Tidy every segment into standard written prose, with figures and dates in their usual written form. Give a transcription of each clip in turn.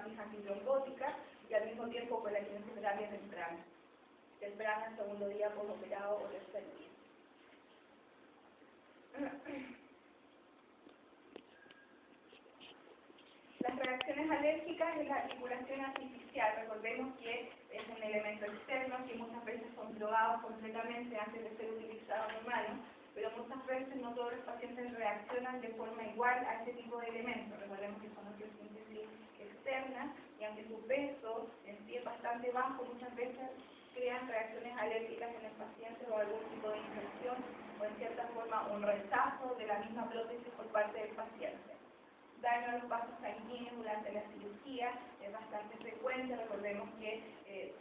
vasijas trombóticas y al mismo tiempo con la quimioterapia temprana el segundo día postoperado o tercer día. Las reacciones alérgicas es la articulación artificial. Recordemos que es un elemento externo que muchas veces son probados completamente antes de ser utilizados en humanos, pero muchas veces no todos los pacientes reaccionan de forma igual a este tipo de elementos. Recordemos que son osteosíntesis externas y aunque su peso en sí es bastante bajo, muchas veces crean reacciones alérgicas en el paciente o algún tipo de infección o en cierta forma un rechazo de la misma prótesis por parte del paciente. Daño a los vasos sanguíneos durante la cirugía es bastante frecuente. Recordemos que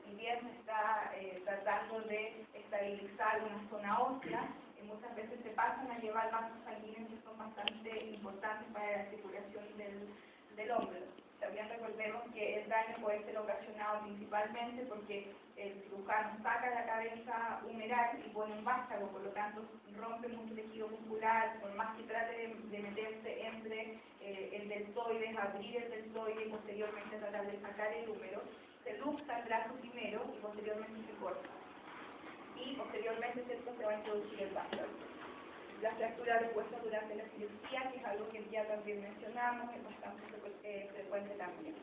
si bien se está tratando de estabilizar una zona ósea, muchas veces se pasan a llevar vasos sanguíneos que son bastante importantes para la articulación del hombro. También recordemos que el daño puede ser ocasionado principalmente porque el cirujano saca la cabeza humeral y pone un vástago, por lo tanto rompe mucho tejido muscular, por más que trate de meterse entre el deltoides, abrir el deltoide y posteriormente tratar de sacar el húmero, se luxa el brazo primero y posteriormente se corta. Y posteriormente se va a introducir el vástago. La fractura de huesos durante la cirugía, que es algo que ya también mencionamos, es bastante frecuente también.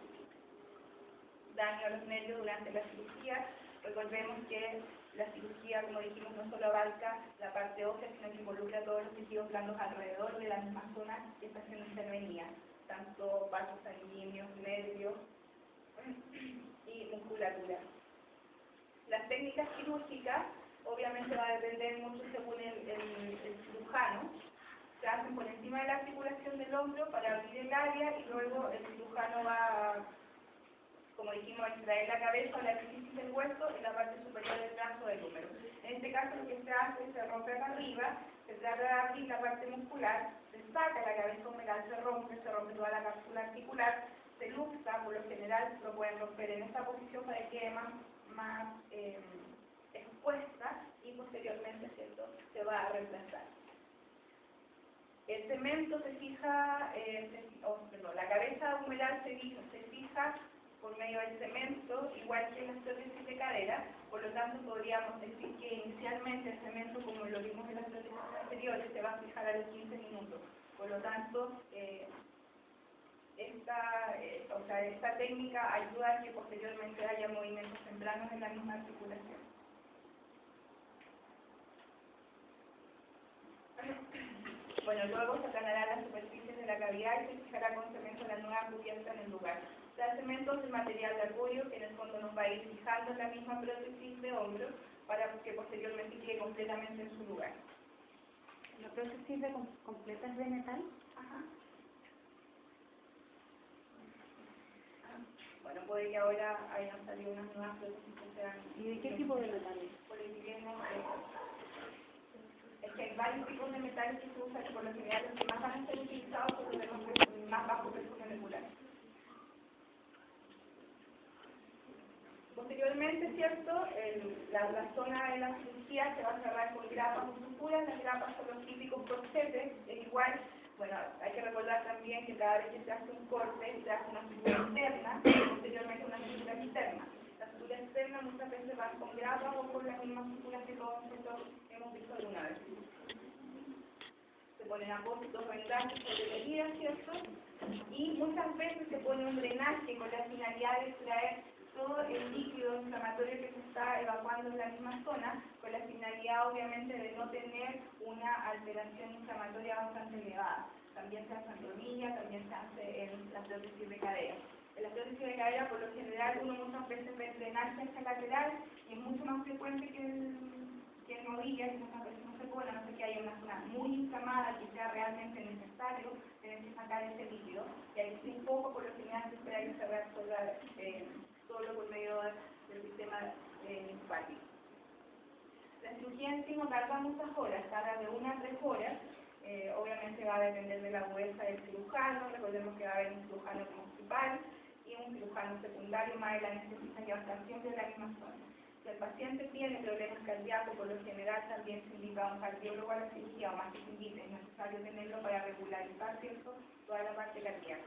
Daño a los nervios durante la cirugía. Recordemos que la cirugía, como dijimos, no solo abarca la parte ósea, sino que involucra todos los tejidos blandos alrededor de la misma zona que está siendo intervenida, tanto vasos sanguíneos, nervios y musculatura. Las técnicas quirúrgicas obviamente va a depender mucho según el cirujano. Se hacen por encima de la articulación del hombro para abrir el área y luego el cirujano va, como dijimos, a extraer la cabeza o la epífisis del hueso en la parte superior del brazo del húmero. En este caso lo que se hace es se rompe acá arriba, se trata de abrir la parte muscular, se saca la cabeza humeral, se rompe toda la cápsula articular, se luxa, por lo general lo pueden romper en esta posición para que quede más expuesta y posteriormente, ¿cierto?, se va a reemplazar. El cemento se fija, la cabeza humeral se fija por medio del cemento, igual que en las prótesis de cadera, por lo tanto podríamos decir que inicialmente el cemento, como lo vimos en las prótesis anteriores, se va a fijar a los 15 minutos. Por lo tanto, esta técnica ayuda a que posteriormente haya movimientos tempranos en la misma articulación. Bueno, luego se aplanarán las superficies de la cavidad y se fijará con cemento la nueva cubierta en el lugar. El cemento es el material de apoyo que en el fondo nos va a ir fijando en la misma prótesis de hombro para que posteriormente quede completamente en su lugar. ¿La prótesis completa es de metal? Ajá. Bueno, puede que ahora hayan salido unas nuevas prótesis que sean... ¿Y de qué tipo de metal es? Polietileno. Es que hay varios tipos de metales que se usan, que por lo general los que más van a ser utilizados son los de más bajo peso molecular. Posteriormente, ¿cierto? La zona de la cirugía se va a cerrar con grapas o suturas. Las grapas son los típicos corchetes, es igual. Bueno, hay que recordar también que cada vez que se hace un corte, se hace una sutura interna y posteriormente una sutura externa. La sutura externa muchas veces van con grapas o con las mismas suturas que todos nosotros hemos visto alguna vez. Se ponen apósitos vendajes sobre la herida, ¿cierto? Y muchas veces se pone un drenaje con la finalidad de extraer todo el líquido inflamatorio que se está evacuando en la misma zona, con la finalidad obviamente de no tener una alteración inflamatoria bastante elevada. También se hace en rodilla, también se hace en la prótesis de cadera. En la prótesis de cadera, por lo general, uno muchas veces ve drenaje hacia lateral y es mucho más frecuente que en rodillas, que muchas veces no se pone, a no ser que haya una zona muy inflamada que sea realmente necesario tener que sacar ese líquido. Y ahí sí un poco, por lo general, se espera que se reabsorba solo por medio del sistema linfático. La cirugía en sí no tarda muchas horas, tarda de 1 a 3 horas. Obviamente va a depender de la agudeza del cirujano. Recordemos que va a haber un cirujano principal y un cirujano secundario, más el anestesista que va a estar siempre en la misma zona. Si el paciente tiene problemas cardíacos, por lo general también se indica a un cardiólogo a la cirugía, o más que se indique, es necesario tenerlo para regularizar, ¿cierto?, toda la parte cardíaca.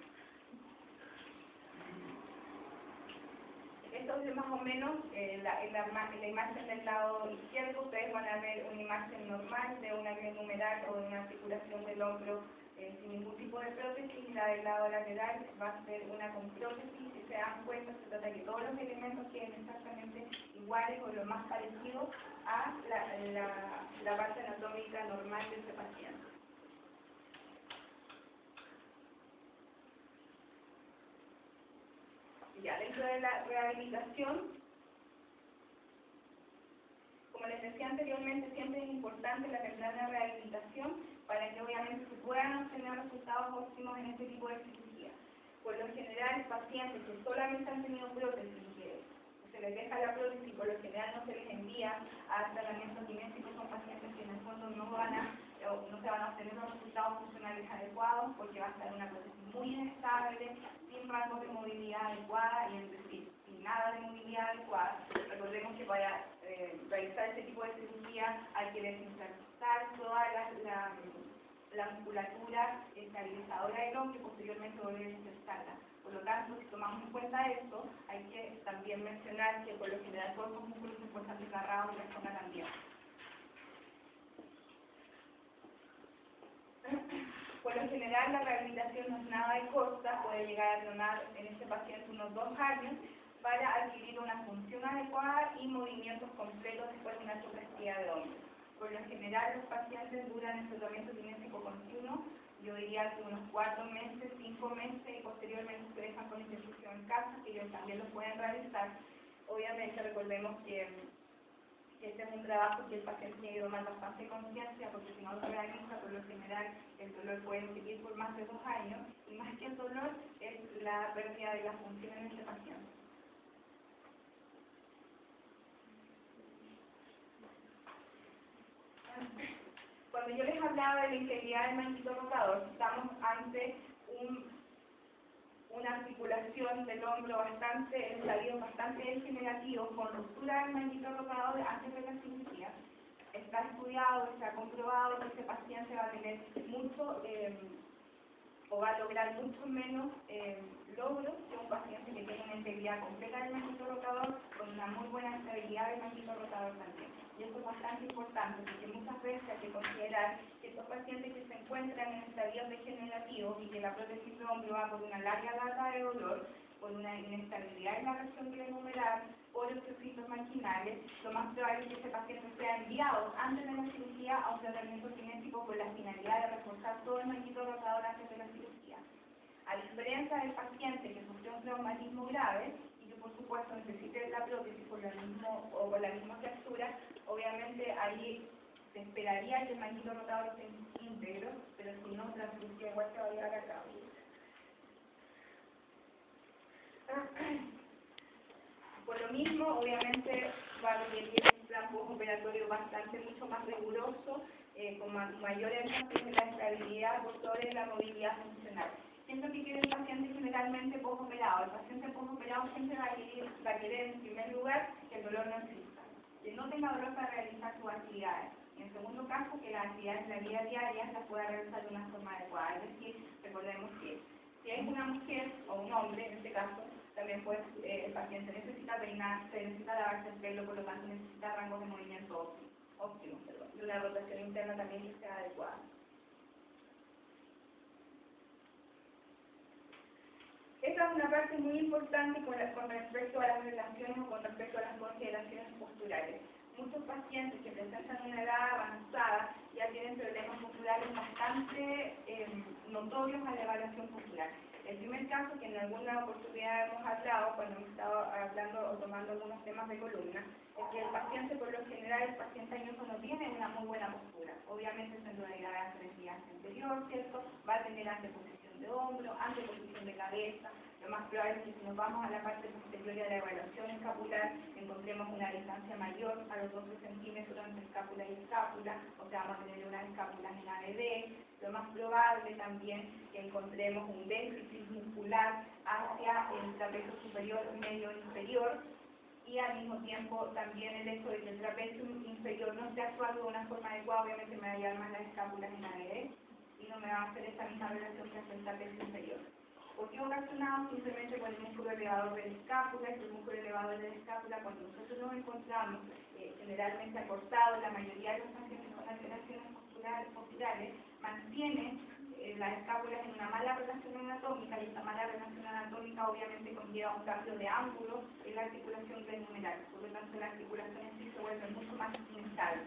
Esto es más o menos en la imagen del lado izquierdo. Ustedes van a ver una imagen normal de una hernia numeral o de una articulación del hombro sin ningún tipo de prótesis, y la del lado lateral va a ser una con prótesis. Si se dan cuenta, se trata de que todos los elementos queden exactamente iguales o lo más parecido a la parte anatómica normal de este paciente. Ya dentro de la rehabilitación, como les decía anteriormente, siempre es importante la temprana rehabilitación para que obviamente se puedan obtener resultados óptimos en este tipo de cirugía. Por lo general, pacientes que solamente han tenido prótesis, que se les deja la prótesis y por lo general no se les envía a tratamientos kinésicos, son pacientes que en el fondo no se van a obtener los resultados funcionales adecuados porque va a estar una prótesis muy inestable, sin rango de movilidad adecuada y es decir, sin nada de movilidad adecuada. Recordemos que para realizar este tipo de cirugía hay que desinsertar toda la musculatura estabilizadora del hombro y posteriormente volver a insertarla. Por lo tanto, si tomamos en cuenta esto, hay que también mencionar que por lo general todos los músculos se encuentran desgarrados y la zona también. Por lo general, la rehabilitación no es nada de corta, puede llegar a tomar en este paciente unos 2 años para adquirir una función adecuada y movimientos completos después de una artroplastia de hombro. Por lo general, los pacientes duran el tratamiento kinésico continuo, yo diría que unos 4 meses, 5 meses, y posteriormente se dejan con ejercicio en casa, que ellos también lo pueden realizar. Obviamente, recordemos que este es un trabajo que el paciente tiene que tomar bastante conciencia, porque si no lo realiza, por lo general el dolor puede seguir por más de 2 años, y más que el dolor es la pérdida de la función en este paciente. Cuando yo les hablaba de la integridad del manguito rotador, estamos ante una articulación del hombro en estadios bastante degenerativos, con ruptura del manguito rotador antes de la cirugía. Está estudiado, se ha comprobado que ese paciente va a tener mucho, o va a lograr mucho menos logros que un paciente que tiene una integridad completa del manguito rotador con una muy buena estabilidad del manguito rotador también. Y esto es bastante importante porque muchas veces hay que considerar que estos pacientes que se encuentran en estadios degenerativos y que la prótesis de hombro va por una larga data de dolor, por una inestabilidad en la región glenohumeral, por osteocitos marginales, lo más probable es que ese paciente sea enviado antes de la cirugía a un tratamiento kinésico con la finalidad de reforzar todo el manguito rotador antes de la cirugía. A diferencia del paciente que sufrió un traumatismo grave y que por supuesto necesite la prótesis por la misma fractura, obviamente ahí se esperaría que el manguito rotador esté íntegro, pero si no, la cirugía igual se va a llevar a cabo. Por lo mismo, obviamente va a requerir un plan postoperatorio mucho más riguroso, con mayor énfasis en la estabilidad por sobre la movilidad funcional. Siento que quiere el paciente generalmente postoperado. El paciente postoperado siempre va a querer en primer lugar que el dolor no exista, que no tenga dolor para realizar sus actividades. Y en segundo caso, que las actividades de la vida diaria las pueda realizar de una forma adecuada. Es decir, recordemos que si es una mujer o un hombre, en este caso, también pues, el paciente necesita peinarse, necesita lavarse el pelo, por lo tanto necesita rangos de movimiento óptimos, y una rotación interna también que sea adecuada. Esta es una parte muy importante con respecto a las relaciones o con respecto a las consideraciones posturales. Muchos pacientes que presentan una edad avanzada ya tienen problemas posturales bastante notorios a la evaluación postural. El primer caso, que en alguna oportunidad hemos hablado, cuando hemos estado hablando o tomando algunos temas de columna, es que el paciente, por lo general, el paciente añoso no tiene una muy buena postura. Obviamente, se lo dirá a 3 días anterior, ¿cierto? Va a tener anteposición de hombro, anteposición de cabeza. Lo más probable es que si nos vamos a la parte posterior de la evaluación escapular, encontremos una distancia mayor a los 12 centímetros entre escápula y escápula, o sea, vamos a tener unas escápulas en ABD. Lo más probable también que encontremos un déficit muscular hacia el trapecio superior, medio inferior, y al mismo tiempo también el hecho de que el trapecio inferior no esté actuando de una forma adecuada, obviamente me va a llevar más las escápulas en ABD y no me va a hacer esa misma relación que hace el trapecio inferior. ¿Por qué ocasionado? Simplemente por el músculo elevador de la escápula, que el músculo elevador de la escápula, cuando nosotros nos encontramos generalmente acortado, la mayoría de los pacientes con alteraciones posturales mantiene las escápulas en una mala relación anatómica, y esta mala relación anatómica obviamente conlleva un cambio de ángulo en la articulación glenohumeral, por lo tanto la articulación en sí se vuelve mucho más inestable.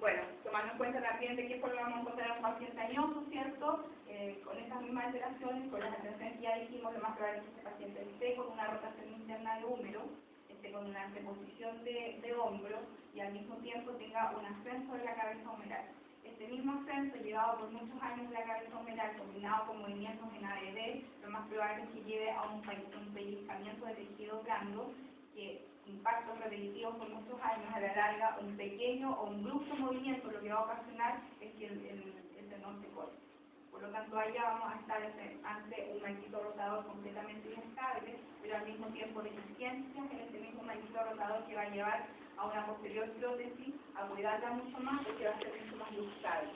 Bueno, tomando en cuenta también de qué forma vamos a encontrar a un paciente añoso, ¿cierto? Con estas mismas alteraciones, con las alteraciones que ya dijimos, lo más probable es que este paciente esté con una rotación interna de húmero, esté con una anteposición de hombro y al mismo tiempo tenga un ascenso de la cabeza humeral. Este mismo ascenso, llevado por muchos años en la cabeza humeral, combinado con movimientos en ADD, lo más probable es que lleve a un pellizcamiento de tejido blando, que impactos repetitivos por muchos años a la larga, un pequeño o un brusco movimiento lo que va a ocasionar es que el tendón se corte. Por lo tanto, allá vamos a estar ante un manguito rotador completamente inestable, pero al mismo tiempo deficiencias en este mismo manguito rotador que va a llevar a una posterior prótesis a cuidarla mucho más porque va a ser mucho más luxable.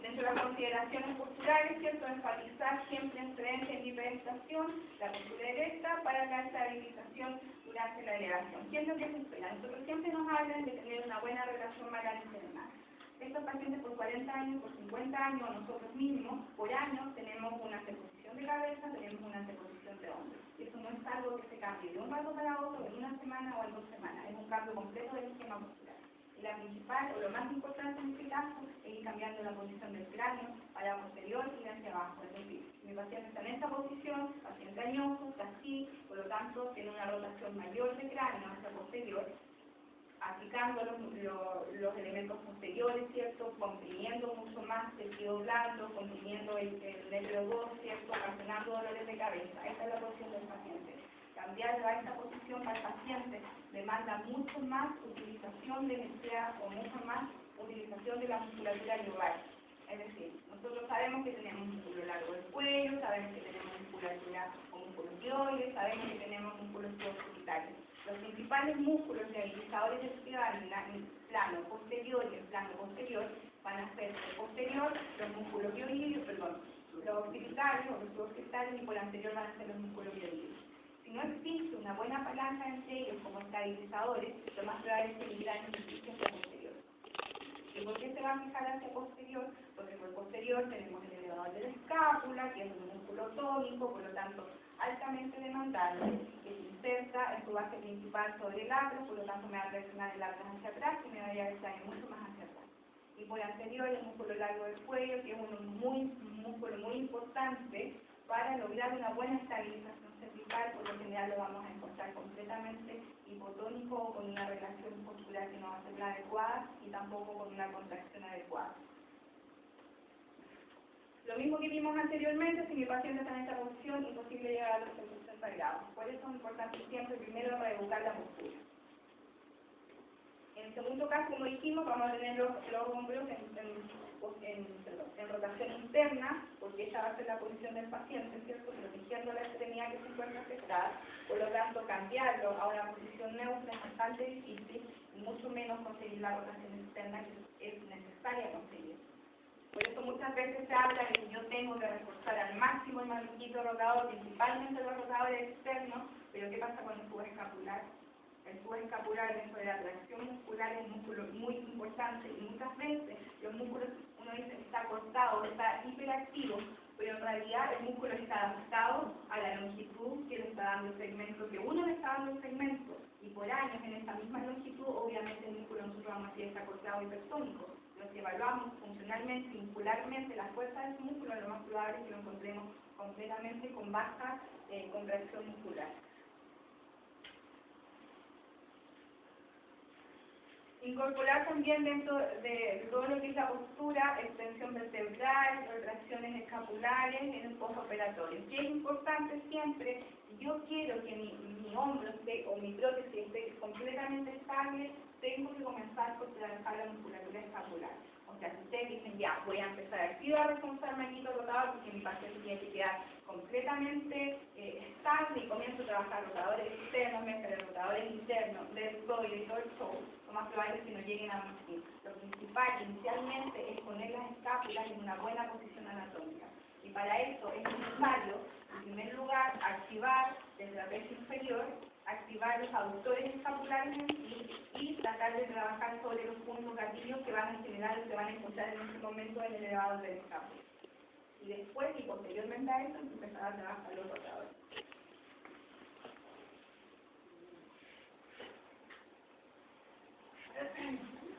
Dentro de las consideraciones posturales, ¿cierto? Enfatizar siempre en frente en hiperestación, la postura erecta para la estabilización durante la elevación. ¿Qué es lo que se espera? Nosotros siempre nos hablan de tener una buena relación malar-interna. Estos pacientes por 40 años, por 50 años, nosotros mismos, por años, tenemos una anteposición de cabeza, tenemos una anteposición de hombro. Y eso no es algo que se cambie de un rato para otro, en una semana o en 2 semanas. Es un cambio completo del esquema postural. Y la principal, o lo más importante en este caso, es ir cambiando la posición del cráneo para posterior y hacia abajo. Es decir, si mi paciente está en esta posición, paciente añoso, está así, por lo tanto tiene una rotación mayor de cráneo hacia posterior, aplicando los elementos posteriores, ¿cierto? Comprimiendo mucho más tejido blando, comprimiendo el nervio 2, ¿cierto? Ocasionando dolores de cabeza. Esta es la posición del paciente. Cambiarlo a esta posición para el paciente demanda mucho más utilización de energía o mucho más utilización de la musculatura global. Es decir, nosotros sabemos que tenemos músculo largo del cuello, sabemos que tenemos musculatura o músculos glúteos, sabemos que tenemos músculos occipitales. Los principales músculos realizadores del en plano posterior y en plano posterior van a ser el posterior, los músculos los occipitales o los suboccipitales, y por anterior van a ser los músculos glúteos. Si no existe una buena palanca entre ellos como estabilizadores, lo más probable es que el gran ejercicio hacia posterior. ¿Y por qué se va a fijar hacia posterior? Porque por posterior tenemos el elevador de la escápula, que es un músculo tónico, por lo tanto altamente demandante, que se inserta en su base principal sobre el atlas, por lo tanto me va a presionar el atlas hacia atrás y me va a extraer mucho más hacia atrás. Y por anterior el músculo largo del cuello, que es un músculo muy importante para lograr una buena estabilización cervical. Por lo general lo vamos a encontrar completamente hipotónico o con una relación postural que no va a ser la adecuada y tampoco con una contracción adecuada. Lo mismo que vimos anteriormente, si mi paciente está en esta posición, imposible llegar a los 180 grados. Por eso es importante siempre primero reeducar la postura. En el segundo caso, como dijimos, vamos a tener los hombros en rotación interna, porque esta va a ser la posición del paciente, ¿cierto? Protegiendo la extremidad que se encuentra afectada. Por lo tanto, cambiarlo a una posición neutra es bastante difícil, y mucho menos conseguir la rotación externa que es necesaria conseguir. Por eso muchas veces se habla de que yo tengo que reforzar al máximo el manguito rotador, principalmente los rotadores externos, pero ¿qué pasa con el subescapular? El subescapular dentro de la tracción muscular es un músculo muy importante y muchas veces los músculos, uno dice que está cortado, está hiperactivo, pero en realidad el músculo está adaptado a la longitud que le está dando el segmento, que uno le está dando el segmento, y por años en esta misma longitud, obviamente el músculo nosotros vamos a decir está cortado hipertónico. Pero si evaluamos funcionalmente, muscularmente, la fuerza de ese músculo, lo más probable es que lo encontremos completamente con baja contracción muscular. Incorporar también dentro de todo lo que es la postura, extensión vertebral, retracciones escapulares en el postoperatorio. Y es importante siempre, si yo quiero que mi hombro esté, o mi prótesis esté completamente estable, tengo que comenzar por trabajar la musculatura escapular. O sea, si ustedes dicen, ya, voy a empezar aquí a reforzar el manguito rotador porque mi paciente tiene que quedar completamente estable, y comienzo a trabajar rotadores externos, mezcla de rotadores movilizadores internos, del y todo el show, lo más probable es que no lleguen a morir. Lo principal inicialmente es poner las escápulas en una buena posición anatómica. Y para eso es necesario, en primer lugar, activar el trapecio inferior, activar los aductores escapulares en sí y tratar de trabajar sobre los puntos gatillos que van a generar o que van a encontrar en este momento en el elevador del escápula. Y después y posteriormente a eso empezar a trabajar los rotadores.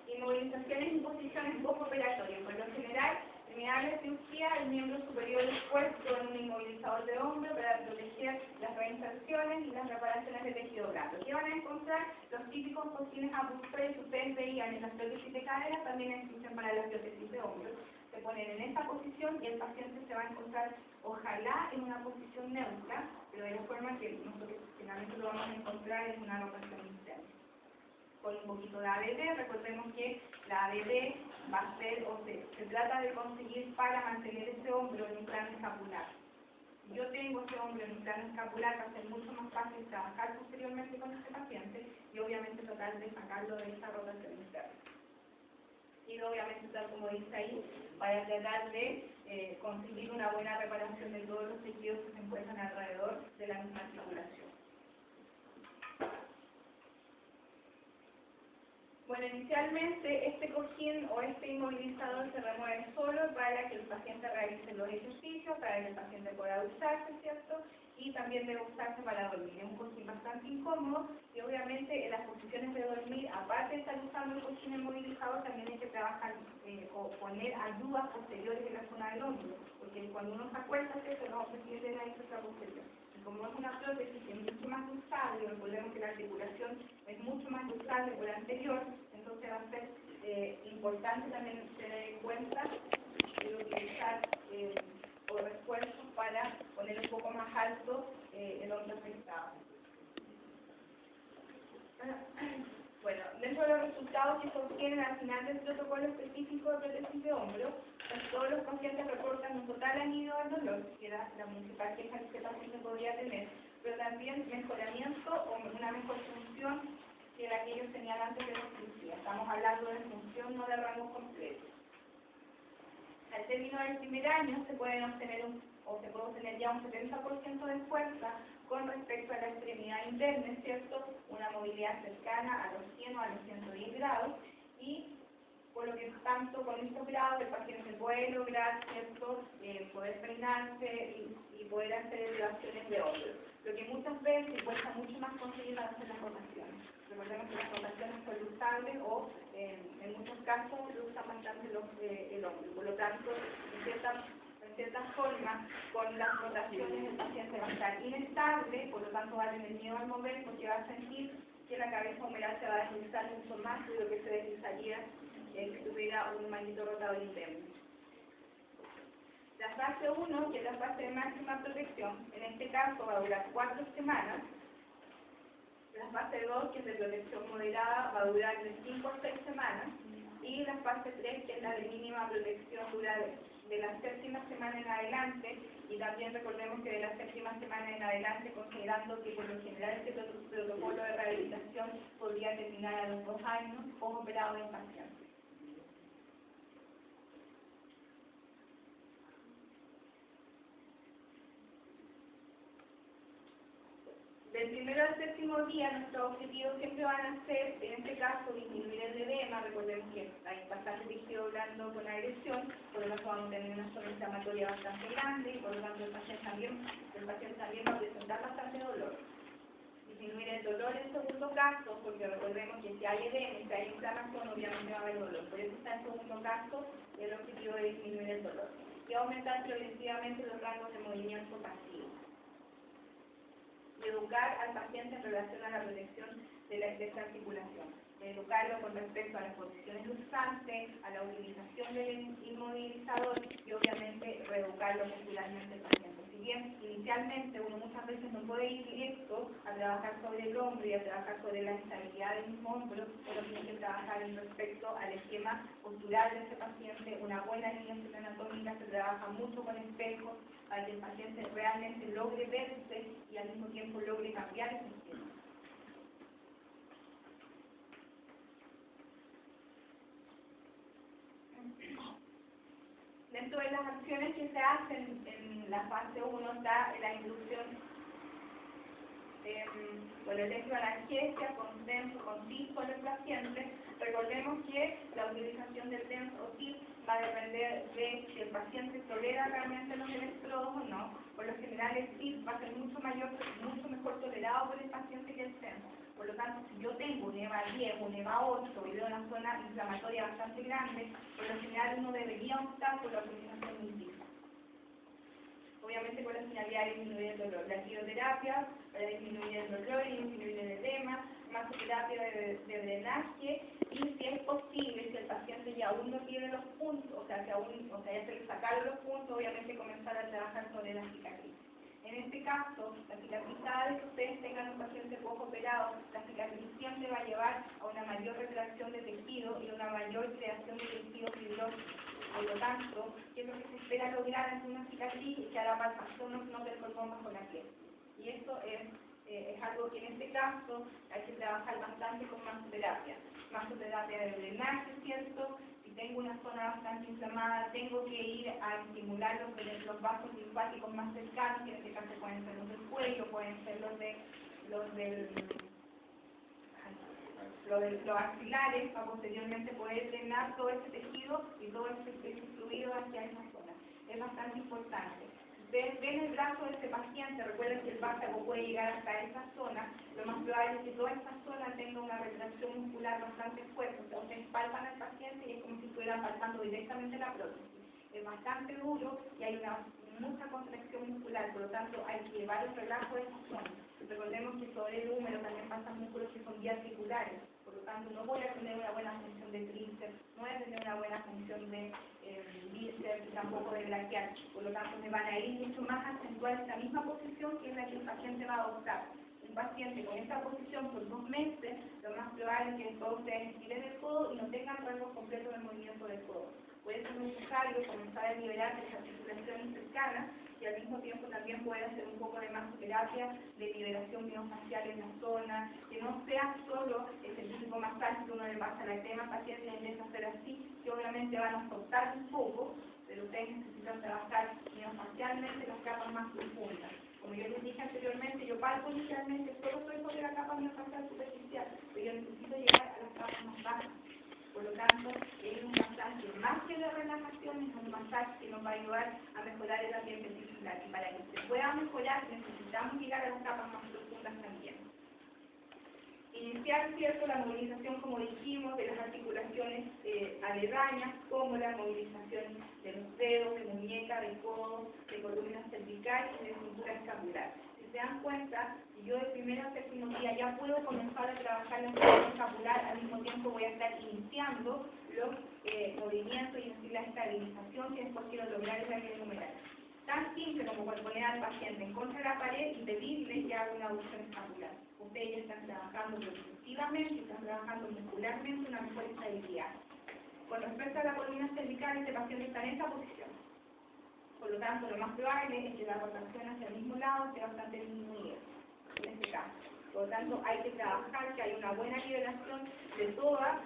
Inmovilizaciones y posiciones postooperatorias. Por lo general, en mi área de cirugía, el miembro superior expuesto en un inmovilizador de hombro para proteger las reinserciones y las reparaciones de tejido blando. Aquí van a encontrar los típicos cojines abductores que ustedes veían en las prótesis de cadera, también existen para las prótesis de hombro. Se ponen en esta posición y el paciente se va a encontrar, ojalá, en una posición neutra, pero de la forma que nosotros finalmente lo vamos a encontrar en una rotación interna. Con un poquito de ABD, recordemos que la ABD va a ser, o se trata de conseguir para mantener ese hombro en un plano escapular. Si yo tengo ese hombro en un plano escapular, va a ser mucho más fácil trabajar posteriormente con este paciente y obviamente tratar de sacarlo de esta rotación interna. Y obviamente, tal como dice ahí, para tratar de conseguir una buena reparación de todos los tejidos que se encuentran alrededor de la misma articulación. Bueno, inicialmente este cojín o este inmovilizador se remueve solo para que el paciente realice los ejercicios, para que el paciente pueda usarse, ¿cierto? Y también debe usarse para dormir. Es un cojín bastante incómodo y obviamente en las posiciones de dormir, aparte de estar usando el cojín inmovilizador, también hay que trabajar o poner ayudas posteriores en la zona del hombro, porque cuando uno se acuesta, ¿cierto? No se pierde la disfusión posterior. Como es una prótesis que es mucho más usable, recordemos que la articulación es mucho más usable por la anterior, entonces va a ser importante también tener en cuenta y utilizar o refuerzos para poner un poco más alto el hombro afectado. Bueno, dentro de los resultados que se obtienen al final del protocolo específico de prótesis de hombro, pues todos los pacientes reportan un total alivio al dolor, que era la principal queja que este paciente podría tener, pero también mejoramiento o una mejor función que la que ellos tenían antes de la cirugía. Estamos hablando de función, no de rango completo. Al término del primer año se pueden obtener se puede obtener ya un 70% de fuerza con respecto a la extremidad interna, ¿es cierto? Una movilidad cercana a los 100 o a los 110 grados y por lo que tanto con estos grados el paciente puede lograr, ¿cierto? Poder frenarse y poder hacer elevaciones de hombro. Lo que muchas veces cuesta mucho más conseguir hacer las rotaciones. Recordemos que las rotaciones son luxables o en muchos casos luxan bastante el hombro. Por lo tanto, en cierta forma, con las rotaciones el paciente va a estar inestable, por lo tanto va a tener miedo al mover porque va a sentir que la cabeza humeral se va a deslizar mucho más de lo que se deslizaría si tuviera un maldito rotador interno. La fase 1, que es la fase de máxima protección, en este caso va a durar 4 semanas. La fase 2, que es de protección moderada, va a durar de 5 a 6 semanas. Y la fase 3, que es la de mínima protección, dura de la 7ª semana en adelante. Y también recordemos que de la 7ª semana en adelante, considerando que por lo general este protocolo de rehabilitación podría terminar a los 2 años como operado en paciente. Del primero al 7º día, nuestros objetivos siempre van a ser, en este caso, disminuir el edema. Recordemos que hay bastante tejido blando con agresión, por lo tanto vamos a tener una zona inflamatoria bastante grande y por lo tanto el paciente también va a presentar bastante dolor. Disminuir el dolor en segundo caso, porque recordemos que si hay edema y si hay inflamación, obviamente va a haber dolor. Por eso está en segundo caso el objetivo de disminuir el dolor. Y aumentar progresivamente los rangos de movimiento pasivo. Educar al paciente en relación a la protección de esta articulación. Educarlo con respecto a las posiciones luxantes, a la utilización del inmovilizador y obviamente reeducarlo muscularmente al paciente. Si bien inicialmente uno muchas veces no puede ir directo a trabajar sobre el hombro y a trabajar sobre la estabilidad del mismo hombro, uno tiene que trabajar en respecto al esquema postural de ese paciente, una buena alineación anatómica, se trabaja mucho con espejos para que el paciente realmente logre verse y al mismo tiempo logre cambiar ese esquema. Dentro de las acciones que se hacen en la fase 1 está la inducción por el ejemplo analgesia, con TENS o con TIP con el paciente. Recordemos que la utilización del TENS o TIP va a depender de si el paciente tolera realmente los electrodos o no. Por lo general el TIP va a ser mucho mejor tolerado por el paciente que el TENS. Por lo tanto, si yo tengo un EVA 10, un EVA 8 y veo una zona inflamatoria bastante grande, por lo general uno debería optar por la utilización de un TIP. Obviamente con la finalidad de disminuir el dolor. La crioterapia para disminuir el dolor y disminuir el edema, masoterapia de drenaje, y si es posible, si el paciente ya aún no tiene los puntos, o sea ya se le sacaron los puntos, obviamente comenzar a trabajar sobre la cicatriz. En este caso, la cicatriz, cada vez que ustedes tengan un paciente poco operado, la cicatriz siempre va a llevar a una mayor retracción de tejido y una mayor creación de tejido fibroso. Por lo tanto, ¿qué es lo que se espera lograr ante una cicatriz? Que a la palpación no performó bajo la piel. Y esto es algo que en este caso hay que trabajar bastante con masoterapia. Masoterapia de drenaje, ¿cierto? Si tengo una zona bastante inflamada, tengo que ir a estimular los vasos linfáticos más cercanos, que en este caso pueden ser los del cuello, pueden ser los axilares, para posteriormente poder drenar todo ese tejido y todo ese fluido hacia esa zona. Es bastante importante. Ustedes ven el brazo de este paciente, recuerden que el vástago puede llegar hasta esa zona, lo más probable es que toda esa zona tenga una retracción muscular bastante fuerte. O sea, ustedes palpan al paciente y es como si estuvieran palpando directamente la prótesis. Es bastante duro y hay mucha contracción muscular, por lo tanto hay que llevar el relajo de esa zona. Recordemos que sobre el húmero también pasan músculos que son biarticulares, por lo tanto no voy a tener una buena función de tríceps, no voy a tener una buena función de bíceps, tampoco de braquial, por lo tanto me van a ir mucho más a acentuar esta misma posición que es la que el paciente va a adoptar. Un paciente con esta posición por 2 meses, lo más probable es que después ustedes estiren el codo y no tengan rasgos completos del movimiento del codo. Puede ser necesario comenzar a liberar las articulaciones cercanas y al mismo tiempo también poder hacer un poco de masoterapia de liberación miofacial en la zona, que no sea solo ese típico masaje que uno le pasa a la crema al paciente y empieza a hacer así, que obviamente van a soltar un poco, pero ustedes necesitan trabajar miofacialmente las capas más profundas. Como yo les dije anteriormente, yo palpo inicialmente, solo estoy sobre la capa miofacial superficial, pero yo necesito llegar a las capas más bajas. Por lo tanto, es un masaje más que de relajación, es un masaje que nos va a ayudar a mejorar el ambiente tisular. Y para que se pueda mejorar, necesitamos llegar a las capas más profundas también. Iniciar, ¿cierto?, la movilización, como dijimos, de las articulaciones aledañas, como la movilización de los dedos, de muñeca, de codo, de columna cervical y de cintura escapular. Si se dan cuenta, si yo de primero a séptimo día ya puedo comenzar a trabajar la cintura escapular, al mismo tiempo voy a estar iniciando los movimientos y así la estabilización que después quiero lograr en la vía numeral. Tan simple como poner al paciente en contra de la pared y pedirle que haga una abducción escapular. Ustedes ya están trabajando progresivamente, están trabajando muscularmente una mejor estabilidad. Con respecto a la columna cervical, este paciente está en esta posición. Por lo tanto, lo más probable es que la rotación hacia el mismo lado sea bastante disminuida, en este caso. Por lo tanto, hay que trabajar que haya una buena liberación de toda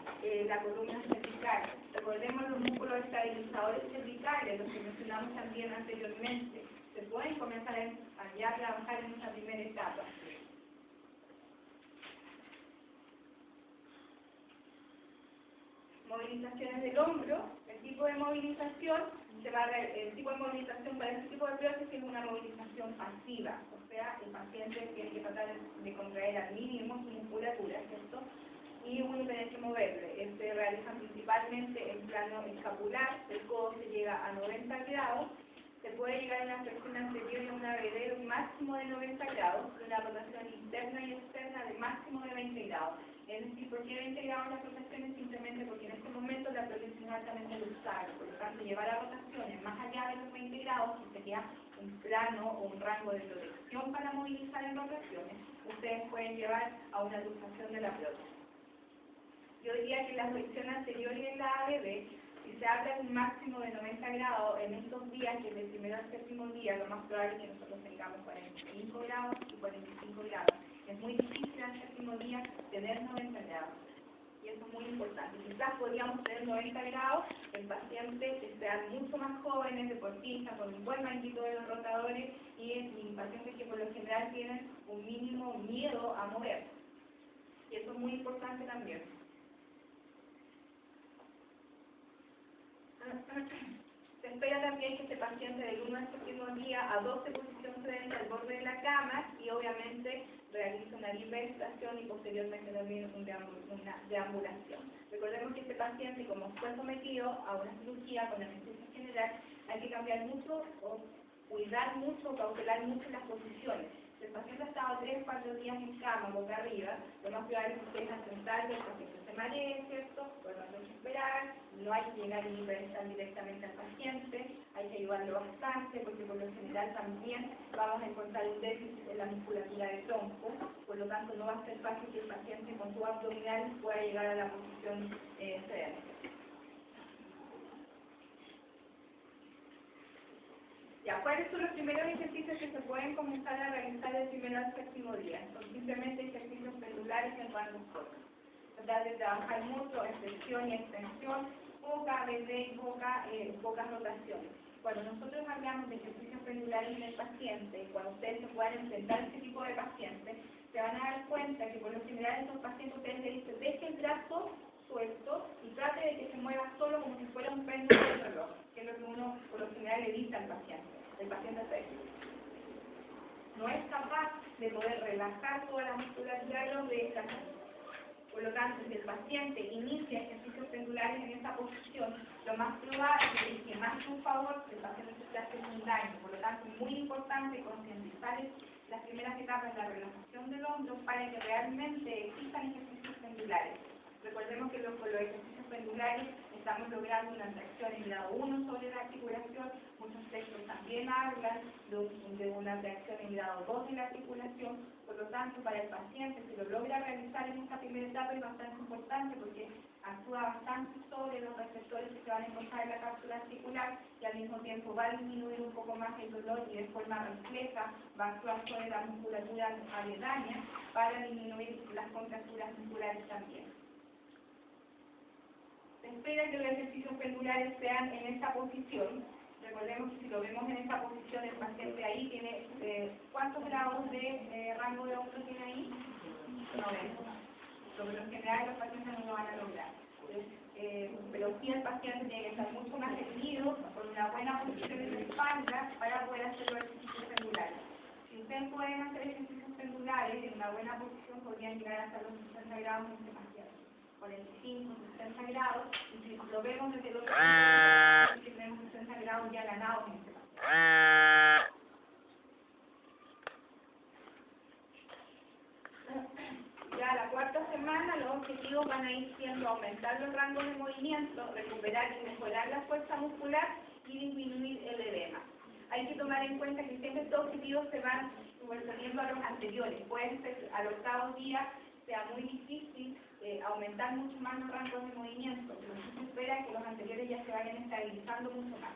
la columna cervical. Recordemos los músculos estabilizadores cervicales, los que mencionamos también anteriormente. Se pueden comenzar a ya trabajar en esta primera etapa. Movilizaciones del hombro. El tipo de movilización para este tipo de prótesis es una movilización pasiva, o sea, el paciente tiene que tratar de contraer al mínimo su musculatura, ¿cierto? Y uno tiene que moverle. Se realiza principalmente en plano escapular, el codo se llega a 90 grados, se puede llegar a una flexión anterior y a una vedera un máximo de 90 grados, una rotación interna y externa de máximo de 20 grados. Es decir, ¿por qué 20 grados las rotaciones? Simplemente porque en este momento la prótesis es altamente luxable, por lo tanto llevar a rotaciones más allá de los 20 grados, que sería un plano o un rango de protección para movilizar en rotaciones, ustedes pueden llevar a una luxación de la prótesis. Yo diría que en la flexión anterior y en la ABB, si se habla de un máximo de 90 grados en estos días, que del primero al séptimo día, lo más probable es que nosotros tengamos 45 grados y 45 grados. Es muy difícil al séptimo día tener 90 grados. Y eso es muy importante. Quizás podríamos tener 90 grados en pacientes que sean mucho más jóvenes, deportistas, con un buen manguito de los rotadores y pacientes que por lo general tienen un mínimo miedo a mover. Y eso es muy importante también. Se espera también que este paciente del 1 al séptimo día adopte posición sedente al borde de la cama y obviamente realice una hiperestación y posteriormente también una deambulación. Recordemos que este paciente, como fue sometido a una cirugía con anestesia general, hay que cambiar mucho o cuidar mucho, cautelar mucho las posiciones. Si el paciente ha estado 3 o 4 días en cama, boca arriba, lo más probable es que ustedes al sentarlo, el paciente se maree, ¿cierto? Pues no hay que esperar, no hay que llegar y hiperestar directamente al paciente, hay que ayudarlo bastante, porque por lo general también vamos a encontrar un déficit en la musculatura del tronco, por lo tanto no va a ser fácil que el paciente con su abdominal pueda llegar a la posición sedente. Ya, ¿cuáles son los primeros ejercicios que se pueden comenzar a realizar del primero al séptimo día? Son simplemente ejercicios pendulares en rangos cortos. Tratar de trabajar mucho en flexión y extensión, poca BD, pocas rotaciones. Cuando nosotros hablamos de ejercicios pendulares en el paciente, cuando ustedes se puedan enfrentar a este tipo de pacientes, se van a dar cuenta que por lo general a estos pacientes ustedes les dicen, deje el brazo suelto y trate de que se mueva solo como si fuera un péndulo del reloj, que es lo que uno por lo general le dice al paciente, el paciente no es capaz de poder relajar toda la musculatura de los dedos. Por lo tanto, si el paciente inicia ejercicios pendulares en esa posición, lo más probable es que más a su favor el paciente se esté haciendo un daño. Por lo tanto, es muy importante concientizar las primeras etapas de la relajación del hombro para que realmente existan ejercicios pendulares. Recordemos que con los ejercicios pendulares estamos logrando una tracción en grado 1 sobre la articulación. Muchos textos también hablan de una tracción en grado 2 de la articulación. Por lo tanto, para el paciente, si lo logra realizar en esta primera etapa es bastante importante porque actúa bastante sobre los receptores que se van a encontrar en la cápsula articular y al mismo tiempo va a disminuir un poco más el dolor y de forma refleja va a actuar sobre la musculatura aledaña para disminuir las contracturas musculares también. Se espera que los ejercicios pendulares sean en esta posición. Recordemos que si lo vemos en esta posición, el paciente ahí tiene, ¿cuántos grados de rango de hombro tiene ahí? 90. Sobre lo general los pacientes no lo van a lograr. Pero sí el paciente tiene que estar mucho más erguido, con una buena posición en la espalda, para poder hacer los ejercicios pendulares. Si ustedes pueden hacer ejercicios pendulares en una buena posición, podrían llegar hasta los 60 grados en este paciente. 45, 60 grados, y si lo vemos desde el otro lado, si tenemos 60 grados ya ganados en este paciente. Ya la cuarta semana los objetivos van a ir siendo aumentar los rangos de movimiento, recuperar y mejorar la fuerza muscular y disminuir el edema. Hay que tomar en cuenta que siempre estos objetivos se van subordinando a los anteriores. Puede ser al octavo día sea muy difícil aumentar mucho más los rangos de movimiento, pero se espera que los anteriores ya se vayan estabilizando mucho más.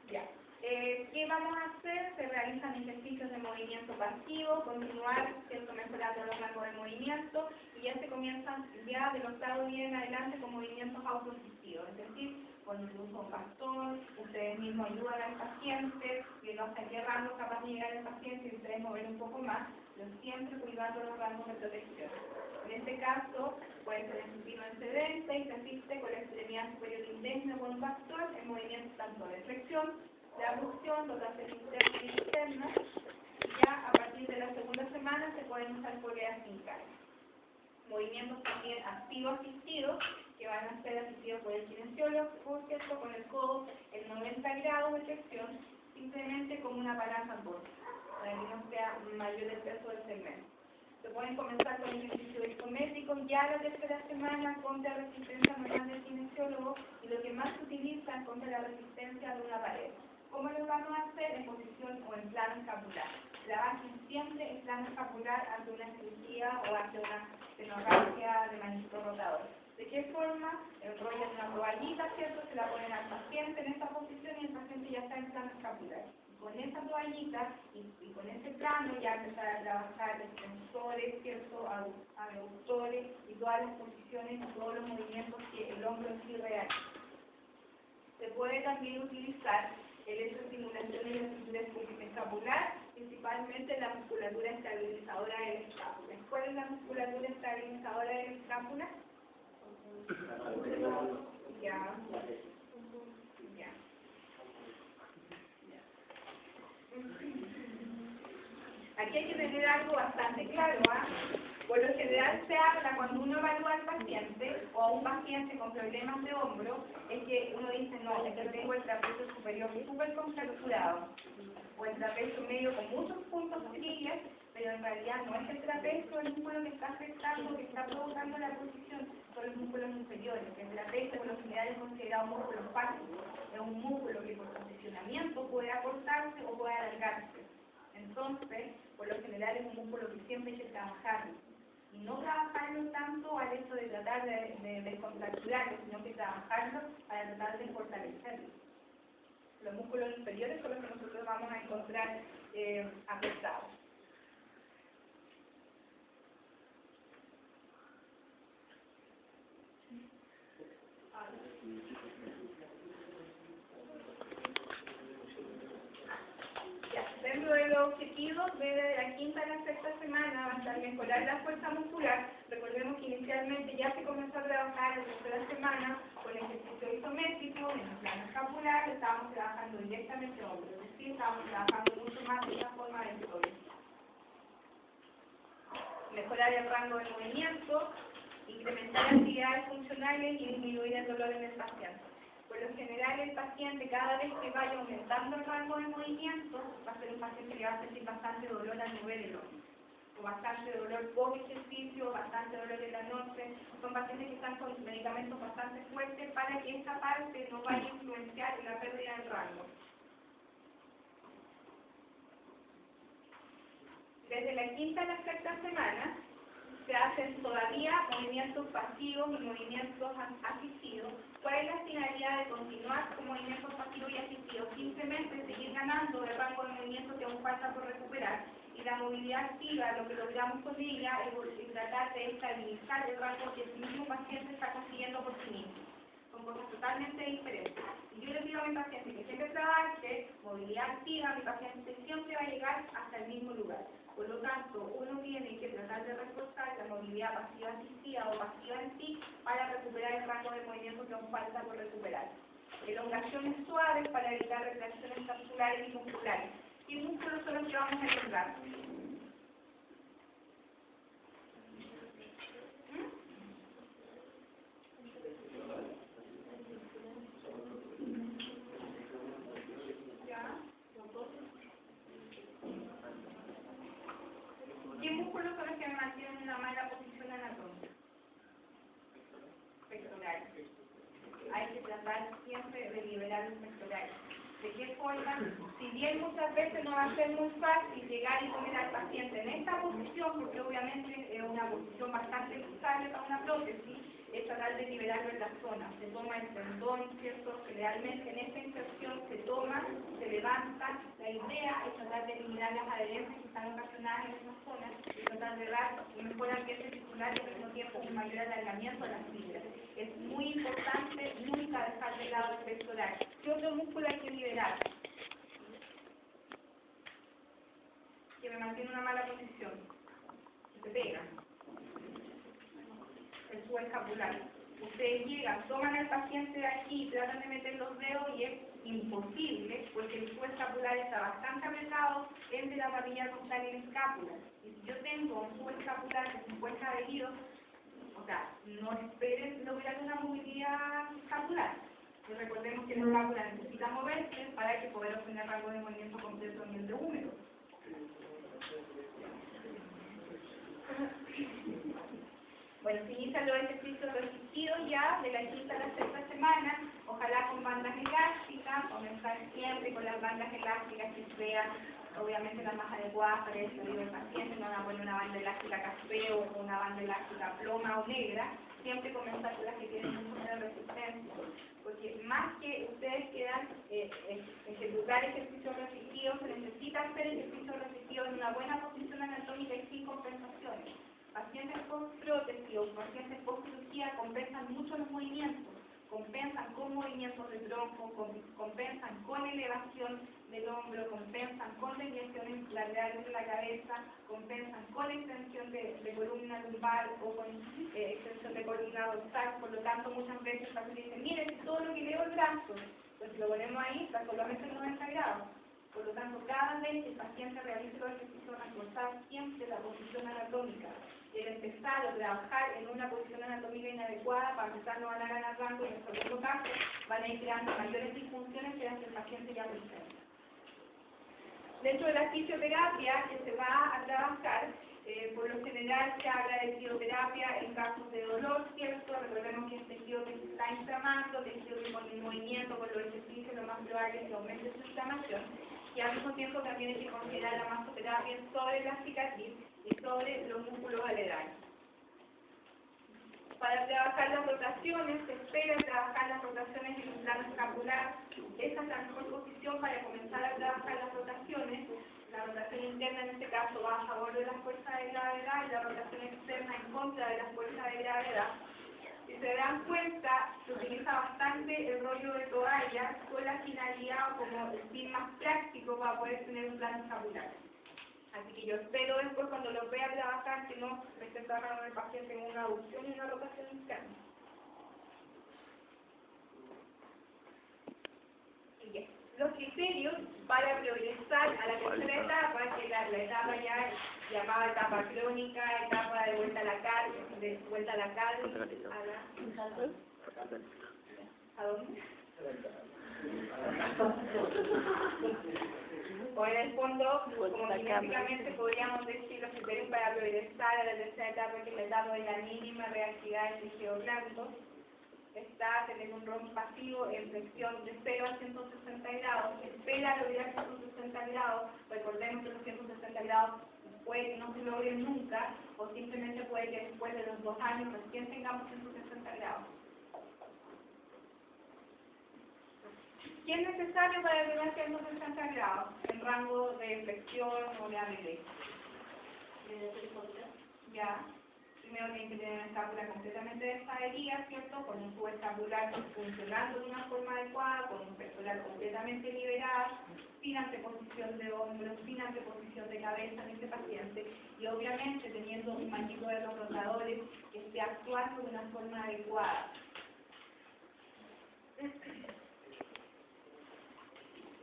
Ya. ¿Qué vamos a hacer? Se realizan ejercicios de movimiento pasivo, continuar mejorando los rangos de movimiento y ya se comienzan ya del octavo día en adelante con movimientos autoasistivos, es decir, con el uso de un bastón, ustedes mismos ayudan al paciente, viendo hasta qué rango es capaz de llegar el paciente y ustedes mover un poco más, pero siempre cuidando los rangos de protección. En este caso, puede ser en supino excedente y se asiste con la extremidad superior indemne con un bastón en movimientos tanto de flexión, de abducción, rotación interna y externa, y ya a partir de la segunda semana se pueden usar poleas sin carga. Movimientos también activos asistidos, que van a ser asistidos por el kinesiólogo, ¿cierto? Con el codo en 90 grados de flexión, simplemente como una palanca en borde, para que no sea mayor el peso del segmento. Se pueden comenzar con el ejercicio isométrico ya la tercera semana contra resistencia normal del kinesiólogo y lo que más se utiliza es contra la resistencia de una pared. ¿Cómo lo vamos a hacer? En posición o en plano escapular. La base siempre es plano escapular ante una cirugía o ante una tenoragia de manguito rotador. ¿De qué forma? Enrollan una toallita, ¿cierto? Se la ponen al paciente en esta posición y el paciente ya está en plano escapular. con esa toallita y con ese plano ya empezar a trabajar extensores, ¿cierto? Aductores y todas las posiciones y todos los movimientos que el hombro en sí realiza. Se puede también utilizar electroestimulación en la estructura escapular, principalmente la musculatura estabilizadora de la escápula. ¿Cuál es la musculatura estabilizadora de la escápula? Ya. Aquí hay que tener algo bastante claro, ¿ah? Por lo general se habla cuando uno evalúa al paciente o a un paciente con problemas de hombro, es que uno dice, no, es que tengo el trapecio superior súper contracturado, o el trapecio medio con muchos puntos trillas, pero en realidad no es el trapecio el músculo que está afectando, que está provocando la posición, son los músculos inferiores. El trapecio por lo general es considerado un músculo fácil, es un músculo que por posicionamiento puede acortarse o puede alargarse. Entonces, por lo general es un músculo que siempre hay que trabajarlo. Y no trabajarlo tanto al hecho de tratar de descontracturarlo, sino que trabajarlo para tratar de fortalecerlo. Los músculos inferiores son los que nosotros vamos a encontrar afectados. Dentro de los objetivos, desde la quinta a la sexta semana, va a estar mejorar la fuerza muscular. Recordemos que inicialmente ya se comenzó a trabajar en la tercera semana con ejercicio isométrico, en el plano escapular, estábamos trabajando directamente hombros, es decir, estábamos trabajando mucho más de una forma de historia. Mejorar el rango de movimiento, incrementar actividades funcionales y disminuir el dolor en el paciente. Por lo general, el paciente, cada vez que vaya aumentando el rango de movimiento, va a ser un paciente que va a sentir bastante dolor al mover el hombro, o bastante dolor post ejercicio, bastante dolor en la noche. Son pacientes que están con medicamentos bastante fuertes para que esta parte no vaya a influenciar en la pérdida del rango. Desde la quinta a la sexta semana, se hacen todavía movimientos pasivos y movimientos asistidos. ¿Cuál es la finalidad de continuar con movimientos pasivos y asistidos? Simplemente seguir ganando el rango de movimiento que aún falta por recuperar. Y la movilidad activa, lo que logramos con ella es tratar de estabilizar el rango que el mismo paciente está consiguiendo por sí mismo. Son cosas totalmente diferentes. Y yo le digo a mi paciente que siempre trabaje movilidad activa, mi paciente siempre va a llegar hasta el mismo lugar. Por lo tanto, uno tiene que tratar de reforzar la movilidad pasiva asistida o pasiva en sí para recuperar el rango de movimiento que aún falta por recuperar. Elongaciones suaves para evitar retracciones capsulares y musculares. ¿Qué músculos son los que vamos a elongar? ¿Qué músculos son los que mantienen una mala posición anatómica? Pectorales. Hay que tratar siempre de liberar los pectorales. ¿De qué forma? Si bien muchas veces no va a ser muy fácil llegar y poner al paciente en esta posición, porque obviamente es una posición bastante usable para una prótesis, es tratar de liberarlo en la zona. Se toma el tendón, ¿cierto? Generalmente en esta inserción se toma, se levanta. La idea es tratar de eliminar las adherencias que están ocasionadas en esa zona y tratar de dar un mejor ambiente circular y al mismo tiempo un mayor alargamiento de las fibras. Es muy importante nunca dejar de lado el pectoral. ¿Qué otro músculo hay que liberar? Que me mantiene una mala posición. Que se pega. El subescapular. Ustedes llegan, toman al paciente de aquí, tratan de meter los dedos y es imposible porque el subescapular está bastante apretado entre la papilla dorsal y la escápula. Y si yo tengo un subescapular que se encuentra adherido, o sea, no esperen lograr una movilidad escapular. Pues recordemos que la escápula necesita moverse para que poder obtener rango de movimiento completo en el de húmedo. Bueno, se inician los ejercicios resistidos ya de la quinta a la sexta semana, ojalá con bandas elásticas, comenzar siempre con las bandas elásticas que sean obviamente las más adecuadas para el estudio del paciente, no van a poner una banda elástica café o una banda elástica ploma o negra, siempre comenzar con las que tienen mucho menos resistencia, porque más que ustedes quieran ejecutar ejercicios resistidos, se necesita hacer ejercicios resistidos en una buena posición anatómica y sin compensaciones. Pacientes con prótesis o pacientes post cirugía compensan mucho los movimientos, compensan con movimientos de tronco, compensan con elevación del hombro, compensan con desviaciones laterales de la cabeza, compensan con extensión de columna lumbar o con extensión de columna dorsal. Por lo tanto, muchas veces el paciente dice, mire, todo lo que leo el brazo, pues si lo ponemos ahí, está solamente en 90 grados. Por lo tanto, cada vez que el paciente realice los ejercicios, reforzar siempre la posición anatómica. El empezar o trabajar en una posición anatómica inadecuada, para empezar no van a ganar rango y en el segundo caso van a ir creando mayores disfunciones que las que el paciente ya presenta. Dentro de la fisioterapia que se va a trabajar, por lo general se habla de fisioterapia en casos de dolor, ¿cierto? Recordemos que el tejido que se está inflamando, el tejido que con el movimiento, con los ejercicios, lo más probable es que aumente su inflamación. Y al mismo tiempo también hay que considerar la masoterapia sobre la cicatriz y sobre los músculos aledaños. Para trabajar las rotaciones, se espera trabajar las rotaciones en un plano escapular. Esa es la mejor posición para comenzar a trabajar las rotaciones. La rotación interna en este caso va a favor de la fuerza de gravedad y la rotación externa en contra de la fuerza de gravedad. Si se dan cuenta, se utiliza bastante el rollo de toalla con la finalidad o como el fin más práctico para poder tener un plano escapular. Así que yo espero después cuando los vea trabajar que no me estén trabajando el paciente en una aducción y una rotación interna. Y ya. Los criterios para progresar a la tercera etapa, que la etapa ya es llamada etapa crónica, etapa de vuelta a la carne, ¿a dónde? O en el fondo, como cinéticamente podríamos decir, los criterios para progresar a la tercera etapa, que es la etapa de la mínima reactividad del tejido blando, está tener un ROM pasivo en flexión de 0 a 160 grados, espera lograr 160 grados, recordemos que los 160 grados puede que no se logren nunca, o simplemente puede que después de los 2 años recién tengamos 160 grados. ¿Qué es necesario para lograr 160 grados en rango de flexión o de ABD? Ya. Primero tienen que tener una escápula completamente desadherida, ¿cierto? Con un subescapular funcionando de una forma adecuada, con un pectoral completamente liberado, sin anteposición de hombros, sin anteposición de cabeza en este paciente, y obviamente teniendo un manguito de los rotadores que esté actuando de una forma adecuada.